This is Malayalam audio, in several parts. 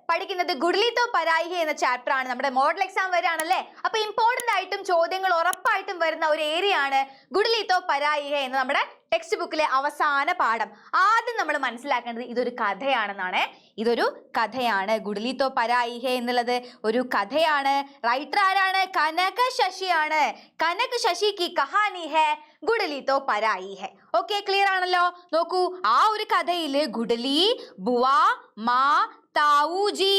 പഠിക്കുന്നത് ഗുഡ്ലി തോ പരായി ഹെ എന്ന ചാപ്റ്റർ ആണ്. നമ്മുടെ മോഡൽ എക്സാം വരെയാണല്ലേ. അപ്പൊ ഇമ്പോർട്ടന്റ് ആയിട്ടും ചോദ്യങ്ങൾ ഉറപ്പായിട്ടും വരുന്ന ഒരു ഏരിയ ആണ് ഗുഡ്ലി തോ പരായി ഹെ എന്ന നമ്മുടെ ടെക്സ്റ്റ് ബുക്കിലെ അവസാന പാഠം. ആദ്യം നമ്മൾ മനസ്സിലാക്കേണ്ടത് ഇതൊരു കഥയാണെന്നാണ്. ഇതൊരു കഥയാണ്. ഗുഡ്ലി തോ പരായി ഹെ എന്നുള്ളത് ഒരു കഥയാണ്. റൈറ്റർ ആരാണ്? കനക ശശിയാണ്. കനക ശശി കി കഹാനി ഹെ ഗുഡ്ലി തോ പരായി ഹെ. ഓക്കെ, ക്ലിയർ ആണല്ലോ. നോക്കൂ, ആ ഒരു കഥയില് ഗുഡ്ലി, ബുവ, മാ, താവൂജി,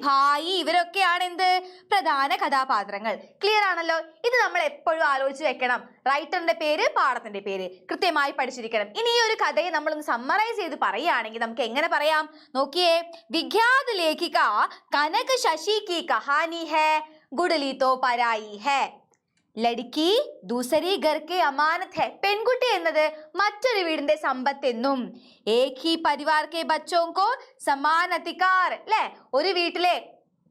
ഭായി ഇവരൊക്കെയാണ് എന്ത് പ്രധാന കഥാപാത്രങ്ങൾ. ക്ലിയർ ആണല്ലോ. ഇത് നമ്മൾ എപ്പോഴും ആലോചിച്ച് വെക്കണം. റൈറ്ററിന്റെ പേര്, പാഠത്തിന്റെ പേര് കൃത്യമായി പഠിച്ചിരിക്കണം. ഇനി ഈ ഒരു കഥയെ നമ്മളൊന്ന് സമ്മറൈസ് ചെയ്ത് പറയുകയാണെങ്കിൽ നമുക്ക് എങ്ങനെ പറയാം? നോക്കിയേ, വിഖ്യാത ലേഖിക കനക ശശി കി കഹാനി ഹെ ഗുഡ്ലി തോ പരായി ഹെ. ലഡ്കി ദൂസരി ഘർ കെ അമാനത് ഹെ. പെൺകുട്ടി എന്നത് മറ്റൊരു വീടിന്റെ സമ്പത്ത് എന്നും. ഏക് ഹി പരിവാർ കെ ബച്ചോं को സമാൻ അധികാർ. അല്ലെ, ഒരു വീട്ടിലെ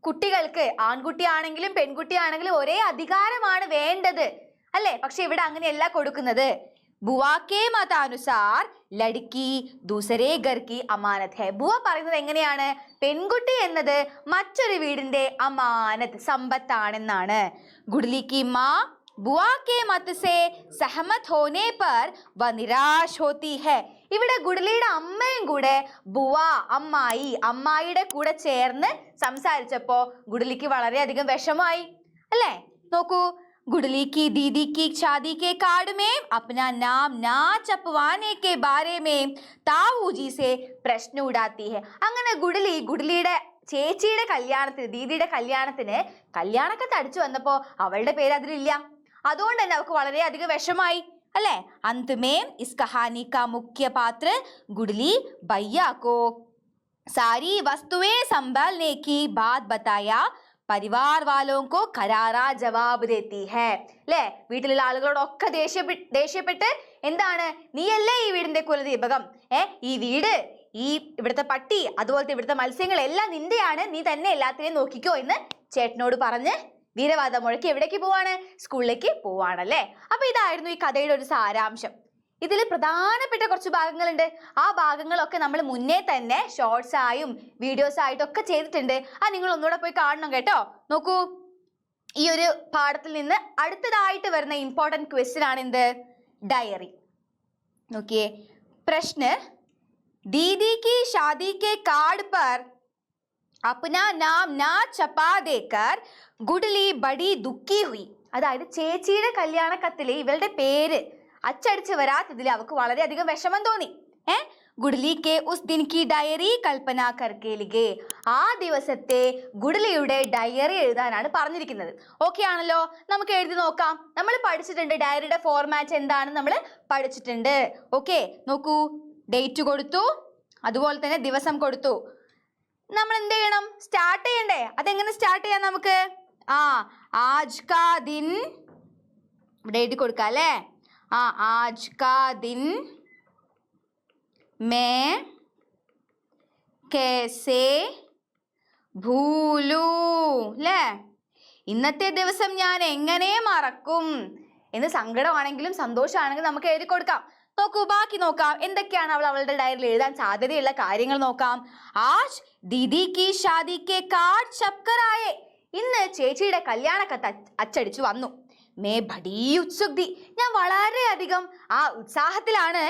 കുട്ടികൾക്ക് ആൺകുട്ടിയാണെങ്കിലും പെൺകുട്ടിയാണെങ്കിലും ഒരേ അധികാരമാണ് വേണ്ടത് അല്ലെ. പക്ഷെ ഇവിടെ അങ്ങനെയല്ല കൊടുക്കുന്നത്. ബുവാ കെ മതാനുസാർ ലഡ്കി ദൂസരേ ഘർ കി അമാനത് ഹെ. ബുവ പറയുന്നത് എങ്ങനെയാണ്? പെൺകുട്ടി എന്നത് മറ്റൊരു വീടിന്റെ അമാനത്ത് സമ്പത്താണെന്നാണ്. ഗുഡ്ലി കി മാ ബുവാ കെ മത് സേ സഹമത് ഹോനെ പർ വ നിരാശ് ഹോത്തി ഹെ. ഇവിടെ ഗുഡ്ലിയുടെ അമ്മയും കൂടെ ബുവ അമ്മായിയുടെ കൂടെ ചേർന്ന് സംസാരിച്ചപ്പോ ഗുഡ്ലിക്ക് വളരെയധികം വിഷമായി അല്ലേ. നോക്കൂ, गुडली की दीदी की शादी के कार्ड में अपना नाम ना छपवाने के बारे में ताऊजी से प्रश्न उड़ाती है. അങ്ങനെ ഗുഡ്ലിയുടെ ചേച്ചിയുടെ കല്യാണത്തിന്, ദീദിയുടെ കല്യാണത്തിന് കല്യാണക്കത്ത് അടിച്ചു വന്നപ്പോ അവളുടെ പേര് അതിലില്ല. അതുകൊണ്ട് തന്നെ അവൾക്ക് വളരെയധികം വിഷമായി അല്ലേ. अंत में इस कहानी का मुख्य पात्र गुडली भैया को सारी वस्तुएं संभालने की बात बताया. പരിവാർ വാലോങ്കോ കരാറാ ജവാബ് ദേത്തി ഹെ. അല്ലേ, വീട്ടിലുള്ള ആളുകളോടൊക്കെ ദേഷ്യപ്പെട്ട് എന്താണ്, നീയല്ലേ ഈ വീടിന്റെ കുലദീപകം, ഈ വീട്, ഇവിടുത്തെ പട്ടി, അതുപോലത്തെ ഇവിടുത്തെ മത്സ്യങ്ങൾ എല്ലാം നിന്റെയാണ്, നീ തന്നെ എല്ലാത്തിനെയും നോക്കിക്കോ എന്ന് ചേട്ടനോട് പറഞ്ഞ് വീരവാദം മുഴക്കി എവിടേക്ക് പോവാണ്? സ്കൂളിലേക്ക് പോവാണല്ലേ. അപ്പൊ ഇതായിരുന്നു ഈ കഥയുടെ ഒരു സാരാംശം. ഇതിൽ പ്രധാനപ്പെട്ട കുറച്ച് ഭാഗങ്ങളുണ്ട്. ആ ഭാഗങ്ങളൊക്കെ നമ്മൾ മുന്നേ തന്നെ ഷോർട്സ് ആയും വീഡിയോസ് ആയിട്ടും ഒക്കെ ചെയ്തിട്ടുണ്ട്. നിങ്ങൾ ഒന്നുകൂടെ പോയി കാണണം കേട്ടോ. നോക്കൂ, ഈ ഒരു പാഠത്തിൽ നിന്ന് അടുത്തതായിട്ട് വരുന്ന ഇമ്പോർട്ടന്റ് ക്വസ്റ്റ്യൻ ആണ് എന്ത്? ഡയറി. നോക്കിയേ, പ്രശ്ന ദീദി की शादी के कार्ड पर अपना नाम ना छपा देकर गुडली बड़ी दुखी हुई. അതായത് ചേച്ചിയുടെ കല്യാണ കത്തിലെ ഇവളുടെ പേര് അച്ചടിച്ച് വരാത്തതിൽ അവൾക്ക് വളരെയധികം വിഷമം തോന്നി. ഗുഡ്ലി കെ ഉസ് ദിൻ കി ഡയറി കൽപ്പന കർക്കെ ലിഖേ. ആ ദിവസത്തെ ഗുഡ്ലിയുടെ ഡയറി എഴുതാനാണ് പറഞ്ഞിരിക്കുന്നത്. ഓക്കെ ആണല്ലോ, നമുക്ക് എഴുതി നോക്കാം. നമ്മൾ പഠിച്ചിട്ടുണ്ട് ഡയറിയുടെ ഫോർമാറ്റ് എന്താണെന്ന് നമ്മൾ പഠിച്ചിട്ടുണ്ട്. ഓക്കെ, നോക്കൂ, ഡേറ്റ് കൊടുത്തു, അതുപോലെ തന്നെ ദിവസം കൊടുത്തു. നമ്മൾ എന്ത് ചെയ്യണം? സ്റ്റാർട്ട് ചെയ്യണ്ടേ? അതെങ്ങനെ സ്റ്റാർട്ട് ചെയ്യാം നമുക്ക്? ആജ് കാ ദിൻ ഇവിടെ എഴുതി കൊടുക്കാം അല്ലേ. आज का दिन मैं कैसे ഭൂലൂ അല്ലേ. ഇന്നത്തെ ദിവസം ഞാൻ എങ്ങനെ മറക്കും എന്ന് സങ്കടമാണെങ്കിലും സന്തോഷമാണെങ്കിലും നമുക്ക് എഴുതി കൊടുക്കാം. നോക്കൂ, ബാക്കി നോക്കാം. എന്തൊക്കെയാണ് അവളുടെ ഡയറിയിൽ എഴുതാൻ സാധ്യതയുള്ള കാര്യങ്ങൾ നോക്കാം. ആജ് ദീദി കി ഷാദി കെ കാർഡ് ഛപ്കർ ആയേ. ഇന്ന് ചേച്ചിയുടെ കല്യാണ കത്ത് അച്ചടിച്ചു വന്നു. May buddy ഉത്സുക്തി. ഞാൻ വളരെയധികം ഉത്സാഹത്തിലാണ്.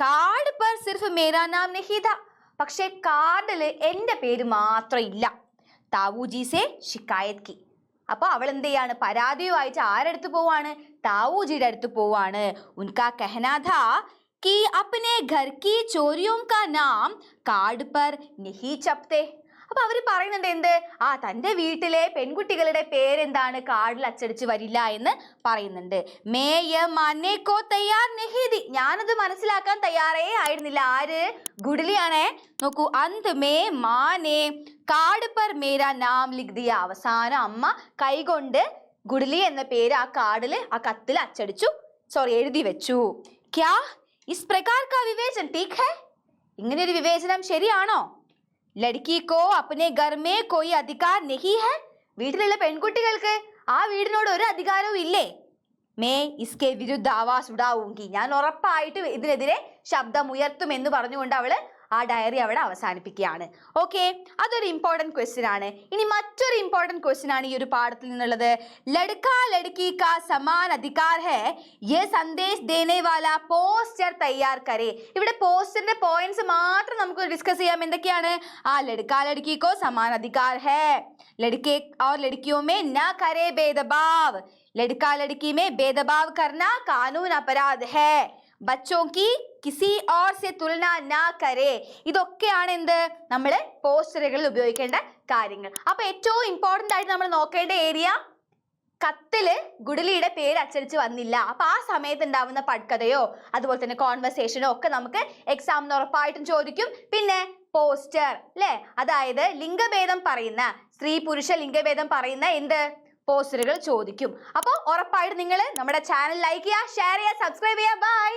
കാർഡ് പർ സിർഫ് മേരാ നാം നഹീ ഥാ. പക്ഷെ കാർഡിൽ എൻ്റെ പേര് മാത്രം ഇല്ല. താവൂജി സേ ശിക്കായത് കി. അപ്പൊ അവൾ എന്ത് ചെയ്യാണ്? പരാതിയുമായിട്ട് ആരടുത്ത് പോവാണ്? താവൂജിയുടെ അടുത്ത് പോവാണ്. ഉൻകാ കഹനാ ഥാ कि अपने घर की चोरियों का नाम कार्ड पर नहीं छपते. അപ്പൊ അവര് പറയുന്നുണ്ട് എന്ത്? തന്റെ വീട്ടിലെ പെൺകുട്ടികളുടെ പേരെന്താണ് കാർഡിൽ അച്ചടിച്ച് വരില്ല എന്ന് പറയുന്നുണ്ട്. ഞാനത് മനസ്സിലാക്കാൻ തയ്യാറേ ആയിരുന്നില്ല. ആര്? ഗുഡ്ലിയാണേ. നോക്കൂ, അന്ത് മേ മാനെ കാർഡ് പർ മേരാ നാം ലിഖ് ദിയ. അവസാനം അമ്മ കൈകൊണ്ട് ഗുഡ്ലി എന്ന പേര് ആ കത്തിൽ എഴുതി വെച്ചു. ക്യാ ഇസ് പ്രകാർ കാ വിവേചൻ ठीक है? ഇങ്ങനെ ഒരു വിവേചനം ശരിയാണോ? ലഡ്കി കോ അപ്നെ ഘർ മേ കോയി അധികാർ നഹി ഹൈ. വീട്ടിലുള്ള പെൺകുട്ടികൾക്ക് ആ വീടിനോട് ഒരു അധികാരവും ഇല്ലേ? മേ ഇസ്കെ വിരുദ്ധ ആവാസ് ഉടാവൂങ്കി. ഞാൻ ഉറപ്പായിട്ട് ഇതിനെതിരെ ശബ്ദം ഉയർത്തും എന്ന് പറഞ്ഞുകൊണ്ട് അവള് ആ ഡയറി അവിടെ അവസാനിപ്പിക്കുകയാണ്. ഓക്കെ, അതൊരു ഇമ്പോർട്ടൻറ്റ് ക്വസ്റ്റ്യൻ ആണ്. ഇനി മറ്റൊരു ഇമ്പോർട്ടൻറ്റ് ക്വസ്റ്റ്യൻ ആണ് ഈ ഒരു പാഠത്തിൽ നിന്നുള്ളത്. ലഡ്കാ ലഡ്കി കാ സമാൻ അധികാർ ഹൈ യേ സന്ദേശ് ദേനെ വാല പോസ്റ്റർ തയ്യാർ കരേ. ഇവിടെ പോസ്റ്ററിന്റെ പോയിന്റ്സ് മാത്രം നമുക്ക് ഡിസ്കസ് ചെയ്യാം. എന്തൊക്കെയാണ്? ലഡ്കാ ലഡ്കി കോ സമാൻ അധികാർ ഹൈ, ലഡ്കെ और लड़कियों में ना करे भेदभाव, लड़का लड़की में भेदभाव करना कानून अपराध है, बच्चों की किसी और से तुलना ना करे. ഇതൊക്കെയാണ് എന്ത് നമ്മൾ പോസ്റ്ററുകളിൽ ഉപയോഗിക്കേണ്ട കാര്യങ്ങൾ. അപ്പൊ ഏറ്റവും ഇമ്പോർട്ടന്റ് ആയിട്ട് നമ്മൾ നോക്കേണ്ട ഏരിയ, കത്തില് ഗുഡലിയുടെ പേര് അച്ചടിച്ച് വന്നില്ല. അപ്പൊ ആ സമയത്ത് ഉണ്ടാവുന്ന പട്കഥയോ അതുപോലെ തന്നെ കോൺവെർസേഷനോ ഒക്കെ നമുക്ക് എക്സാമിന് ഉറപ്പായിട്ടും ചോദിക്കും. പിന്നെ പോസ്റ്റർ അല്ലെ, അതായത് ലിംഗഭേദം പറയുന്ന, സ്ത്രീ പുരുഷ ലിംഗഭേദം പറയുന്ന എന്ത് പോസ്റ്ററുകൾ ചോദിക്കും. അപ്പോൾ ഉറപ്പായിട്ട് നിങ്ങൾ നമ്മുടെ ചാനൽ ലൈക്ക് ചെയ്യുക, ഷെയർ ചെയ്യുക, സബ്സ്ക്രൈബ് ചെയ്യുക. ബൈ.